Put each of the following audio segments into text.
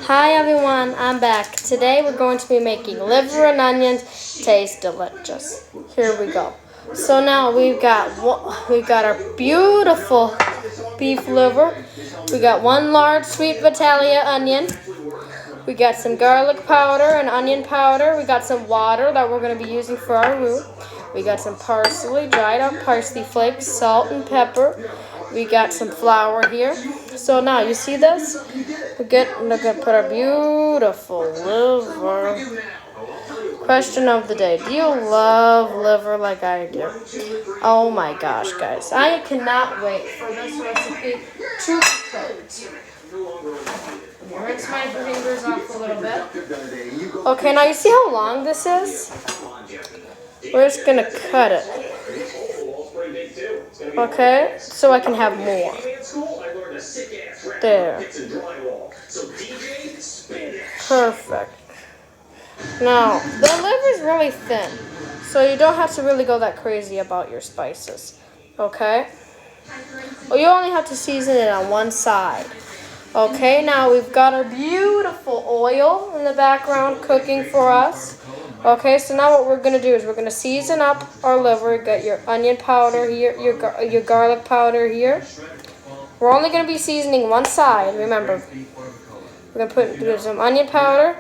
Hi everyone, I'm back. Today we're going to be making liver and onions. Taste delicious. Here we go. So now we've got our beautiful beef liver. We got one large sweet Vitalia onion. We got some garlic powder and onion powder. We got some water that we're going to be using for our roux. We got some parsley, dried out parsley flakes, salt and pepper. We got some flour here. So now you see this? We're going to put our beautiful liver. Question of the day. Do you love liver like I do? Oh my gosh, guys. I cannot wait for this recipe to be cooked. Rinse my fingers off a little bit. Okay, now you see how long this is? We're just going to cut it. Okay, so I can have more. There. Perfect. Now, the liver is really thin, so you don't have to really go that crazy about your spices. Okay? Well, you only have to season it on one side. Okay, now we've got our beautiful oil in the background cooking for us. Okay, so now what we're going to do is we're going to season up our liver. Get your onion powder here, your garlic powder here. We're only going to be seasoning one side, remember. We're going to do some onion powder.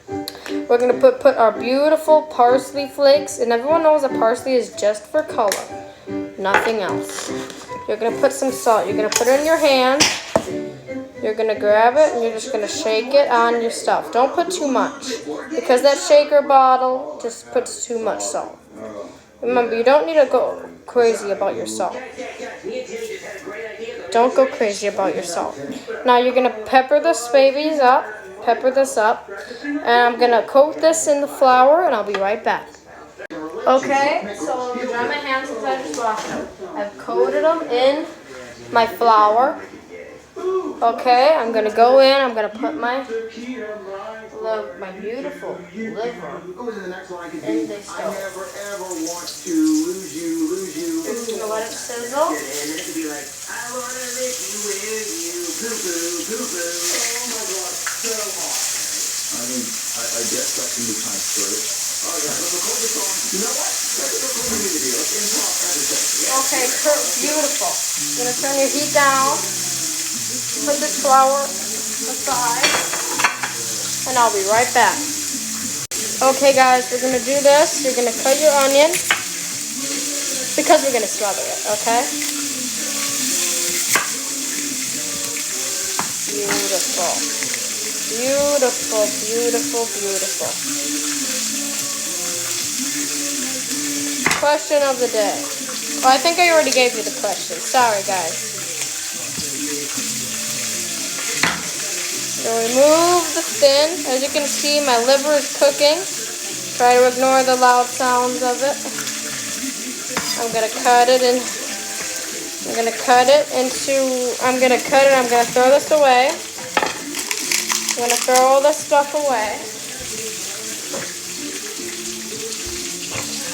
We're going to put our beautiful parsley flakes. And everyone knows that parsley is just for color, nothing else. You're going to put some salt. You're going to put it in your hand. You're going to grab it and you're just going to shake it on your stuff. Don't put too much because that shaker bottle just puts too much salt. Remember, you don't need to go crazy about your salt. Don't go crazy about your salt. Now you're going to pepper this babies up. Pepper this up. And I'm going to coat this in the flour and I'll be right back. Okay, so I'm dry my hands since I just washed them. I've coated them in my flour. Okay, I'm going to go in. I'm going to put my beautiful liver in the stove. Just going to let it sizzle. I guess that can be kind of scary. Okay, beautiful. I'm going to turn your heat down. Put this flour aside. And I'll be right back. Okay guys, we're going to do this. You're going to cut your onion. Because we're going to smother it, okay? Beautiful. Beautiful, beautiful, beautiful. Question of the day. Oh, I think I already gave you the question. Sorry, guys. So remove the skin. As you can see, my liver is cooking. Try to ignore the loud sounds of it. I'm going to cut it and I'm going to throw this away. I'm going to throw all this stuff away.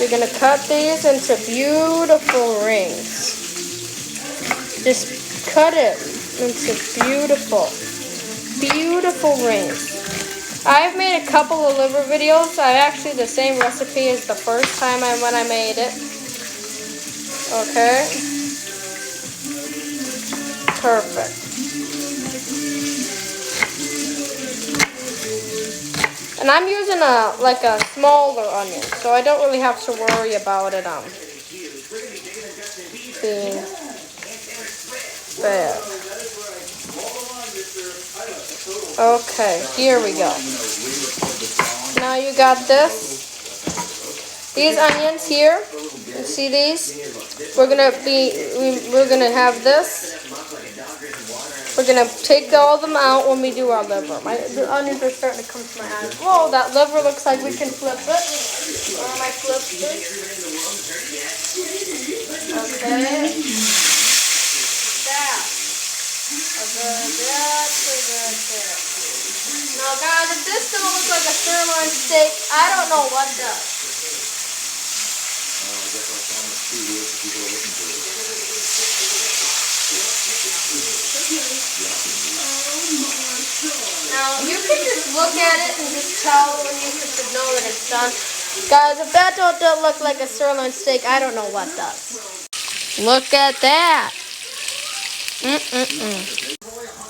You're going to cut these into beautiful rings. Just cut it into beautiful rings. I've made a couple of liver videos. I actually the same recipe as the first time when I made it. Okay. Perfect. And I'm using a smaller onion, so I don't really have to worry about it being bad. Okay, here we go. Now you got these onions here. You see these? We're gonna have this. We're going to take all of them out when we do our liver. The onions are starting to come to my eyes. Whoa, that liver looks like we can flip it. Where are my flippers? Okay. There. Now, guys, if this don't look like a sirloin steak, I don't know what does. I guess I'll find a studio for people to listen to it. Oh my Now, you can just look at it and just tell when you should know that it's done. Guys, if that don't look like a sirloin steak, I don't know what does. Look at that.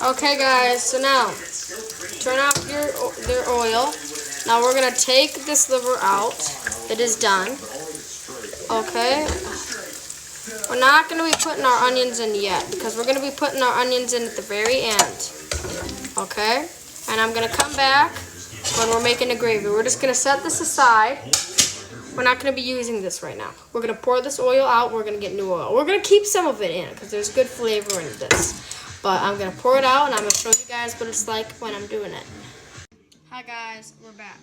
Okay, guys, so now, turn off your oil. Now, we're going to take this liver out. It is done. Okay. We're not going to be putting our onions in yet because we're going to be putting our onions in at the very end. Okay? And I'm going to come back when we're making the gravy. We're just going to set this aside. We're not going to be using this right now. We're going to pour this oil out. We're going to get new oil. We're going to keep some of it in because there's good flavor in this. But I'm going to pour it out and I'm going to show you guys what it's like when I'm doing it. Hi guys, we're back.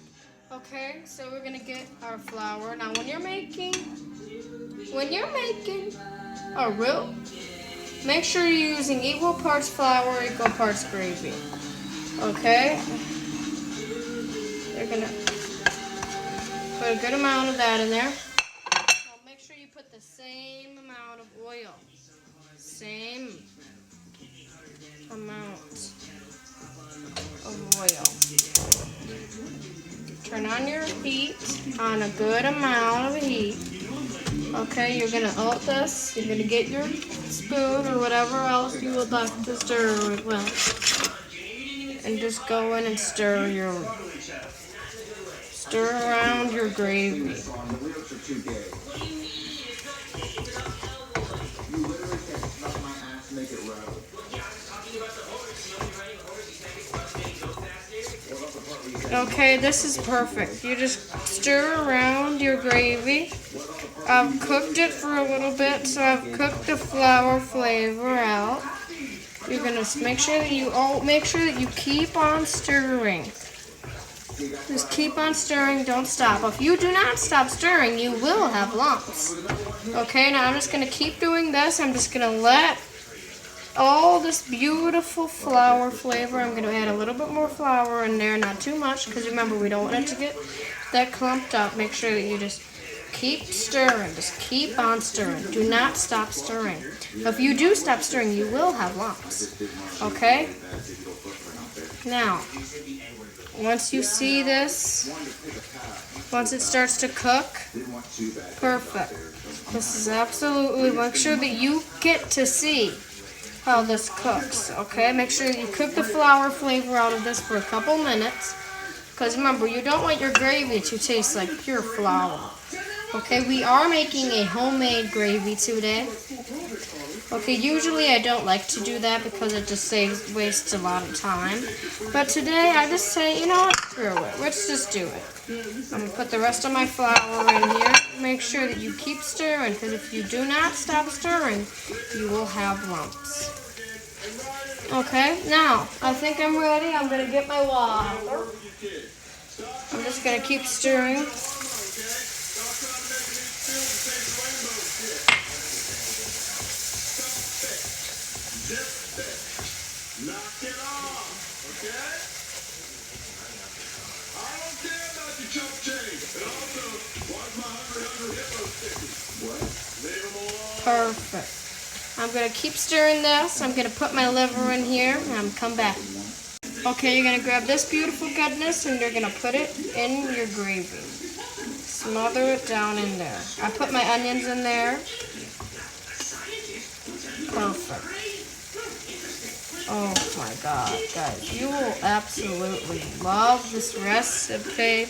Okay, so we're going to get our flour. Now when you're making a roux, make sure you're using equal parts flour, equal parts gravy. Okay? You're gonna put a good amount of that in there. Now make sure you put the same amount of oil. Same amount of oil. Turn on your heat on a good amount of heat. Okay, you're gonna alt this. You're gonna get your spoon or whatever else you would like to stir it with, and just go in and stir around your gravy. Okay, this is perfect. You just stir around your gravy. I've cooked it for a little bit, so I've cooked the flour flavor out. You're gonna make sure that you keep on stirring. Just keep on stirring, don't stop. If you do not stop stirring, you will have lumps. Okay, now I'm just gonna keep doing this. I'm just gonna let all this beautiful flour flavor. I'm gonna add a little bit more flour in there, not too much, because remember we don't want it to get that clumped up. Make sure that you just keep stirring. Just keep on stirring. Do not stop stirring. If you do stop stirring, you will have lumps. Okay? Now, once you see this, once it starts to cook, perfect. This is absolutely, make sure that you get to see how this cooks, okay? Make sure that you cook the flour flavor out of this for a couple minutes, because remember, you don't want your gravy to taste like pure flour. Okay, we are making a homemade gravy today. Okay, usually I don't like to do that because it just wastes a lot of time. But today I just say, you know what, screw it. Let's just do it. I'm going to put the rest of my flour in here. Make sure that you keep stirring, because if you do not stop stirring, you will have lumps. Okay, now I think I'm ready. I'm going to get my water. I'm just going to keep stirring. Knock it off, okay? I don't care about your chump change. And also, watch my hungry hippo stickers. What? Leave them alone. Perfect. I'm going to keep stirring this. I'm going to put my liver in here and I'm come back. Okay, you're going to grab this beautiful goodness and you're going to put it in your gravy. Smother it down in there. I put my onions in there. Perfect. Oh my God, guys, you will absolutely love this recipe.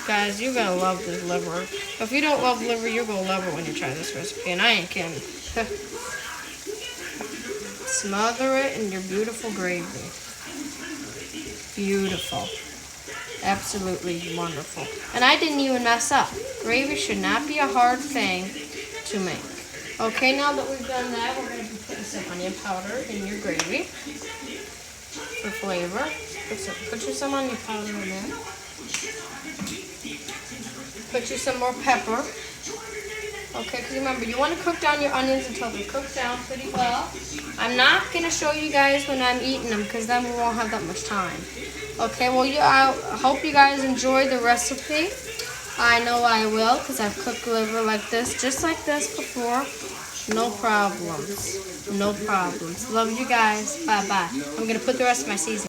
Guys, you're going to love this liver. If you don't love liver, you're going to love it when you try this recipe, and I ain't kidding. Smother it in your beautiful gravy. Beautiful. Absolutely wonderful. And I didn't even mess up. Gravy should not be a hard thing to make. Okay, now that we've done that, we're going to be putting some onion powder in your gravy for flavor. Put you some onion powder in there. Put you some more pepper. Okay, because remember, you want to cook down your onions until they're cooked down pretty well. I'm not going to show you guys when I'm eating them, because then we won't have that much time. Okay, well, I hope you guys enjoy the recipe. I know I will, because I've cooked liver like this, just like this before. No problems. No problems. Love you guys. Bye-bye. I'm going to put the rest of my seasoning.